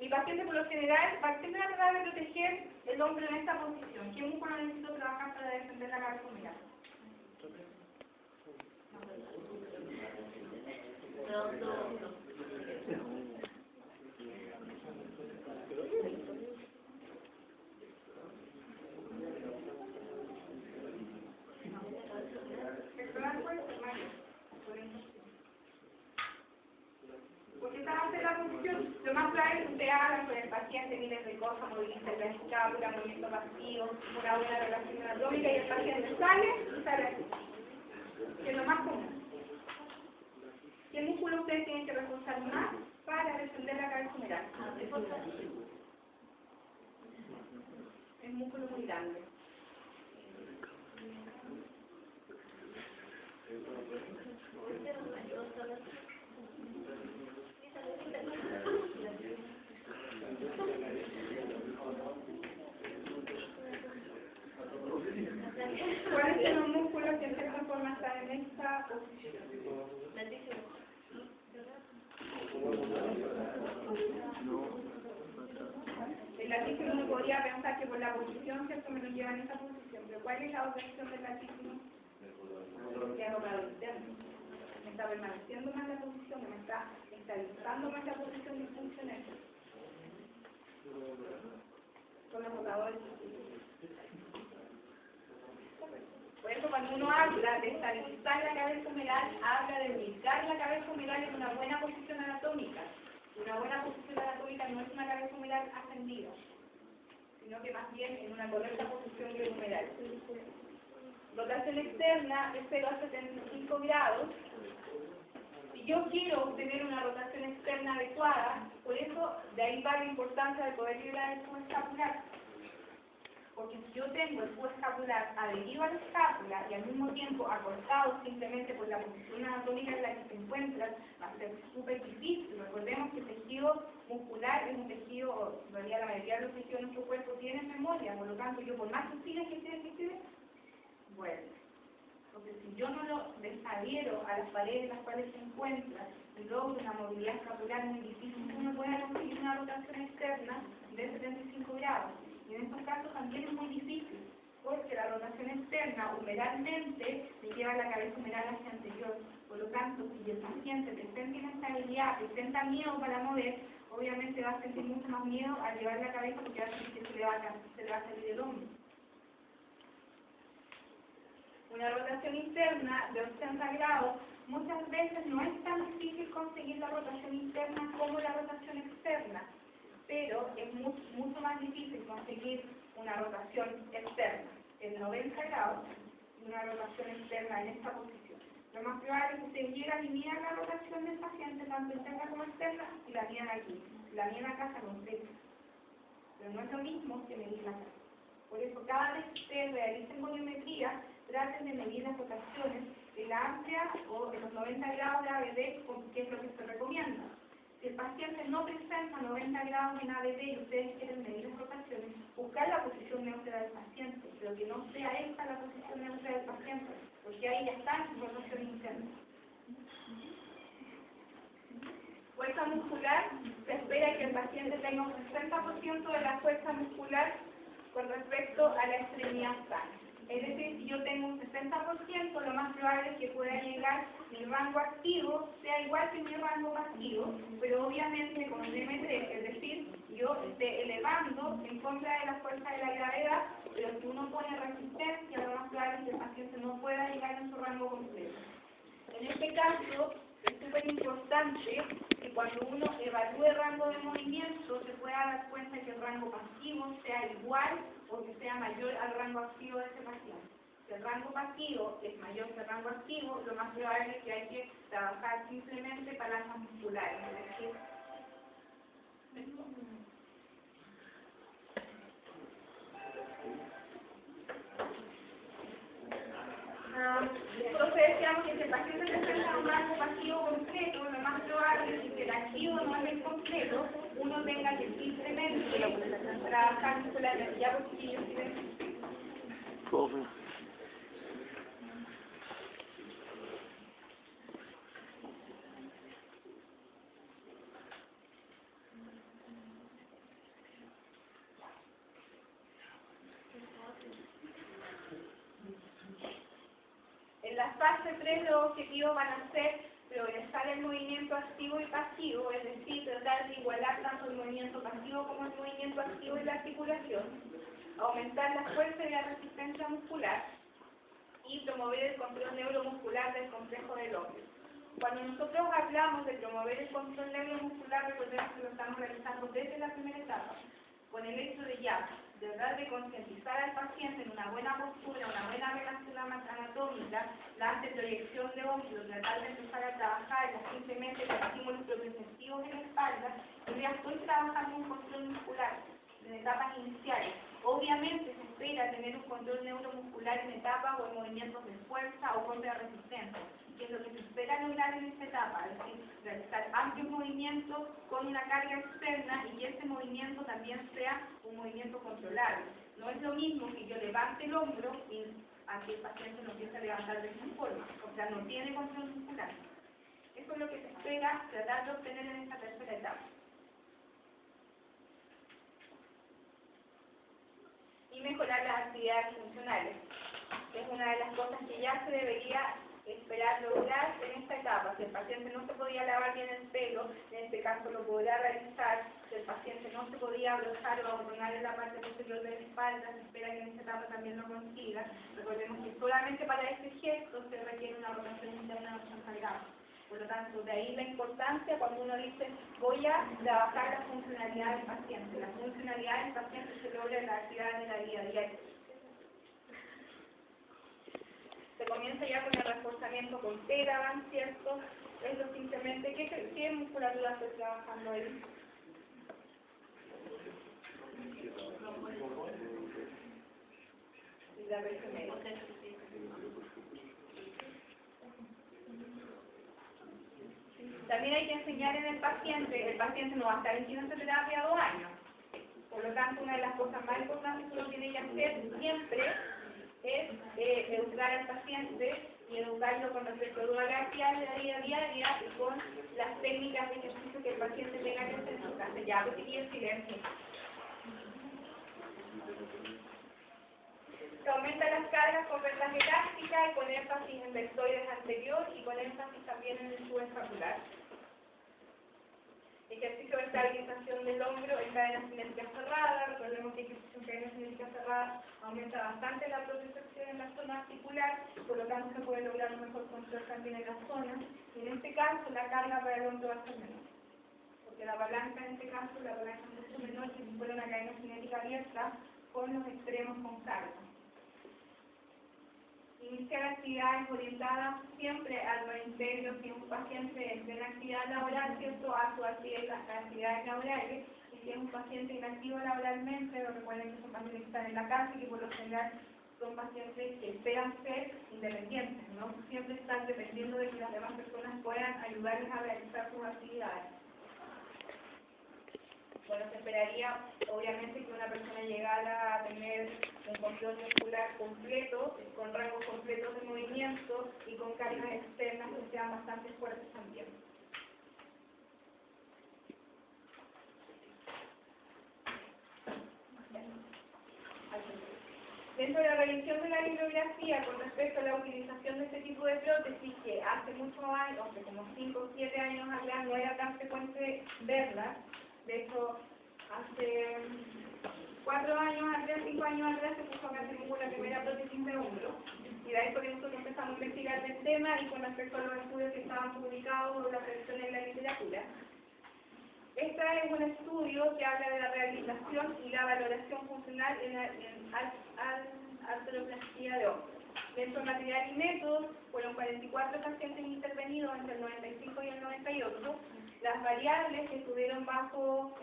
Mi paciente por lo general va a tratar de proteger el hombro en esta posición. ¿Qué músculo necesito trabajar para defender la cabeza? Porque esta va a ser la función. Lo más clave es que usted haga con el paciente miles de cosas, moviliza la escápula, movimiento pasivo, una buena relación anatómica y el paciente sale y sale así. Que es lo más común. ¿Qué músculo ustedes tienen que reforzar más para defender la cabeza humeral? Es un músculo muy grande. ¿Cuáles son los músculos que en cierta forma están en esta posición? El latículo uno podría pensar que por la posición, ¿cierto? Me lo lleva en esa posición, pero ¿cuál es la otra acción del latículo? Ya no para interno. Me está permaneciendo más la posición, me está estabilizando más la posición disfuncional. Con los rotadores. Por eso cuando uno habla de estabilizar la cabeza humeral, habla de ubicar la cabeza humeral en una buena posición anatómica. Una buena posición anatómica no es una cabeza humeral ascendida, sino que más bien en una correcta posición humeral. Rotación externa de 0 a 75 grados. Si yo quiero obtener una rotación externa adecuada, por eso de ahí va la importancia de poder liberar el cubo escapular. Porque si yo tengo el cubo escapular adherido a la escápula y al mismo tiempo acortado simplemente por la posición anatómica en la que se encuentra, va a ser súper difícil. Recordemos que el tejido muscular es un tejido, o en realidad la mayoría de los tejidos de nuestro cuerpo tienen memoria, por lo tanto yo por más sensible que esté, vuelve. Porque si yo no lo desadhiero a las paredes en las cuales se encuentra y logro una movilidad escapular muy difícil, uno puede conseguir una rotación externa de 75 grados. Y en estos casos también es muy difícil, porque la rotación externa humeralmente me lleva la cabeza humeral hacia anterior. Por lo tanto, si el paciente presenta inestabilidad, presenta miedo para mover, obviamente va a sentir mucho más miedo al llevar la cabeza porque va a sentir que se le va a salir el hombro. Una rotación interna de 80 grados, muchas veces no es tan difícil conseguir la rotación interna como la rotación externa, pero es mucho más difícil conseguir una rotación externa en 90 grados y una rotación externa en esta posición. Lo más probable es que ustedes llegan y miran la rotación del paciente, tanto interna como externa, y la miran aquí. La miran acá se completa. Pero no es lo mismo que medirla acá. Por eso, cada vez que ustedes realicen volumetría, traten de medir las rotaciones en la amplia o en los 90 grados de ABD, que es lo que se recomienda. Si el paciente no presenta 90 grados en ABD y ustedes quieren medir las rotaciones, buscar la posición neutra del paciente, pero que no sea esta la posición neutra del paciente, porque ahí ya está su rotación interna. Fuerza muscular, se espera que el paciente tenga un 60% de la fuerza muscular con respecto a la extremidad sana. Es decir, si yo tengo un 60%, lo más probable es que pueda llegar mi rango activo, sea igual que mi rango pasivo, pero obviamente con un M3, es decir, yo esté elevando en contra de la fuerza de la gravedad, pero si uno pone resistencia, lo más probable es que el paciente no pueda llegar en su rango completo. En este caso, es súper importante que cuando uno evalúe el rango de movimiento se pueda dar cuenta que el rango pasivo sea igual o que sea mayor al rango activo de ese paciente. Si el rango pasivo es mayor que el rango activo, lo más probable es que hay que trabajar simplemente palancas musculares, es decir, entonces decíamos que si el paciente presenta un rango pasivo completo, lo más probable es que el activo no es el completo, uno tenga que simplemente trabajar muscularmente. Ya, porque yo en la fase 3 los objetivos van a ser progresar el movimiento activo y pasivo, es decir, tratar de igualar tanto el movimiento pasivo como el movimiento activo y la articulación, aumentar la fuerza y la resistencia muscular y promover el control neuromuscular del complejo del hombro. Cuando nosotros hablamos de promover el control neuromuscular, recordemos que lo estamos realizando desde la primera etapa, con el hecho de ya tratar de concientizar al paciente en una buena postura, una buena relación anatómica, la anteproyección de hombros, tratar de empezar a trabajar simplemente con estímulos propioceptivos en la espalda, y ya estoy trabajando un control muscular en etapas iniciales. Obviamente se espera tener un control neuromuscular en etapas o en movimientos de fuerza o contra resistencia, que es lo que se espera lograr en esta etapa, es decir, realizar amplios movimientos con una carga externa y que ese movimiento también sea un movimiento controlable. No es lo mismo que yo levante el hombro y a que el paciente no empiece a levantar de esa forma, o sea, no tiene control muscular. Eso es lo que se espera tratar de obtener en esta tercera etapa. Y mejorar las actividades funcionales. Es una de las cosas que ya se debería esperar lograr en esta etapa. Si el paciente no se podía lavar bien el pelo, en este caso lo podrá realizar. Si el paciente no se podía abrochar o abotonar en la parte posterior de la espalda, se espera que en esta etapa también lo consiga. Recordemos que solamente para este gesto se requiere una rotación interna de 80 grados. Por lo tanto, de ahí la importancia cuando uno dice voy a trabajar la funcionalidad del paciente. La funcionalidad del paciente se logra en la actividad de la vida diaria. Se comienza ya con el reforzamiento con Teraban, ¿cierto? Esto simplemente, ¿qué musculatura estoy trabajando ahí? La BCM. También hay que enseñar en el paciente no va a estar en quimioterapia 2 años. Por lo tanto, una de las cosas más importantes que uno tiene que hacer siempre es educar al paciente y educarlo con respecto a toda la actividad de la vida diaria y con las técnicas de ejercicio que el paciente tenga que hacer en su casa. Ya, pues aquí el silencio. Se aumentan las cargas con vendas elásticas y con énfasis en deltoides anterior y con énfasis también en el subescapular. Ejercicio de estabilización del hombro en cadena cinética cerrada. Recordemos que el ejercicio en cadena cinética cerrada aumenta bastante la propiocepción en la zona articular, por lo tanto se puede lograr un mejor control también en la zona. Y en este caso la carga para el hombro va a ser menor, porque la palanca en este caso, la palanca es mucho menor que si fuera una cadena cinética abierta con los extremos con carga. Iniciar actividades orientadas siempre al reintegro si un paciente está en actividad laboral, ¿cierto?, a sus actividades laborales, y si es un paciente inactivo laboralmente, recuerden que son pacientes que están en la casa y que por lo general son pacientes que esperan ser independientes, ¿no? Siempre están dependiendo de que las demás personas puedan ayudarles a realizar sus actividades. Bueno, se esperaría, obviamente, que una persona llegara a tener un control muscular completo, con rangos completos de movimiento y con cargas externas que sean bastante fuertes también. Dentro de la revisión de la bibliografía con respecto a la utilización de este tipo de prótesis, que hace muchos años, hace como 5 o 7 años atrás, no era tan frecuente verlas. De hecho, hace 4 años atrás, 5 años atrás, se puso acá en la primera prótesis de hombro. Y de ahí por nosotros empezamos a investigar el tema y con respecto a los estudios que estaban publicados o la previsión en la literatura. Este es un estudio que habla de la rehabilitación y la valoración funcional en artroplastía de hombro. Dentro de material y métodos, fueron 44 pacientes intervenidos entre el 95 y el 98. Las variables que estuvieron bajo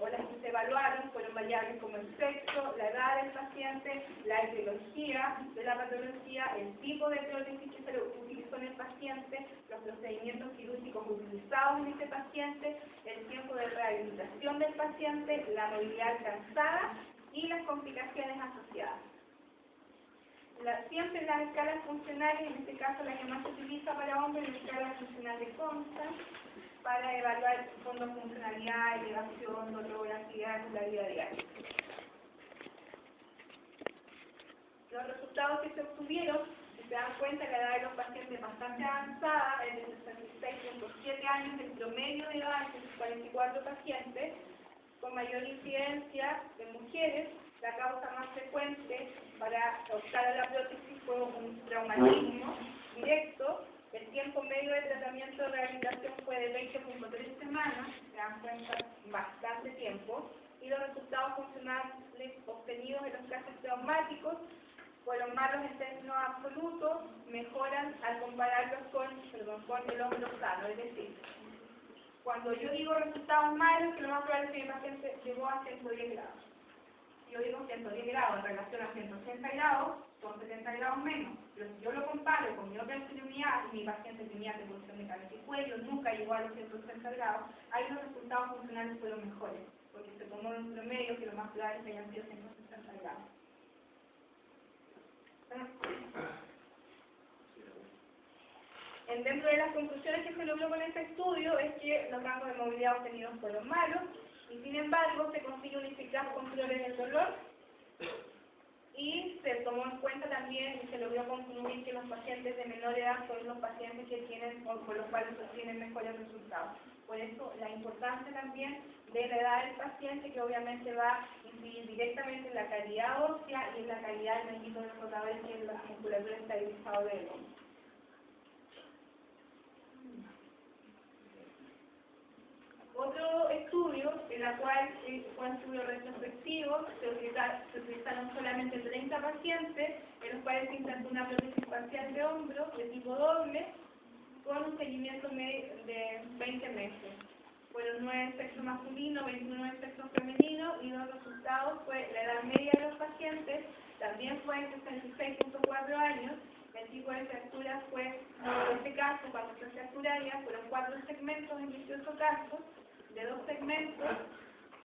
o las que se evaluaron fueron variables como el sexo, la edad del paciente, la etiología de la patología, el tipo de prótesis que se utilizó en el paciente, los procedimientos quirúrgicos utilizados en este paciente, el tiempo de rehabilitación del paciente, la movilidad alcanzada y las complicaciones asociadas. Siempre las escalas funcionales, en este caso la que más se utiliza para hombres, es la escala funcional de Constant, para evaluar fondo funcionalidad, elevación, dolor, actividad en la vida diaria. Los resultados que se obtuvieron, si se dan cuenta, la edad de los pacientes es bastante avanzada, es de 66.7 años, el promedio de edad es de 44 pacientes, con mayor incidencia de mujeres. La causa más frecuente para optar a la prótesis fue un traumatismo directo. El tiempo medio de tratamiento de rehabilitación fue de 20.3 semanas, se dan cuenta, bastante tiempo, y los resultados funcionales obtenidos en los casos traumáticos fueron malos en términos absolutos, mejoran al compararlos con el hombro sano, es decir, cuando yo digo resultados malos, que lo más probable es que mi paciente llegó a 110 grados. Yo digo 110 grados en relación a 180 grados, son 70 grados menos. Pero si yo lo comparo con mi otra extremidad y mi paciente tenía devolución de cabeza y cuello, nunca llegó a los 180 grados, ahí los resultados funcionales fueron mejores, porque se tomó un promedio que lo más probable es que hayan sido 160 grados. Dentro de las conclusiones que se logró con este estudio es que los rangos de movilidad obtenidos fueron malos, y sin embargo se consigue un eficaz control en el dolor y se tomó en cuenta también y se logró concluir que los pacientes de menor edad son los pacientes que tienen o con los cuales se obtienen mejores resultados. Por eso la importancia también de la edad del paciente, que obviamente va a incidir directamente en la calidad ósea y en la calidad del meñico de los rotadores, que es la musculatura estabilizada del hombro. Otro estudio, en la cual fue un estudio retrospectivo, se utilizaron solamente 30 pacientes, en los cuales se implantó una prótesis facial de hombro de tipo doble, con un seguimiento de 20 meses. Fueron 9 en sexo masculino, 21 en sexo femenino, y los resultados fue la edad media de los pacientes, también fue en 66.4 años. El tipo de fractura fue, en este caso, cuando fue fracturaria, fueron 4 segmentos en 18 casos, de 2 segmentos,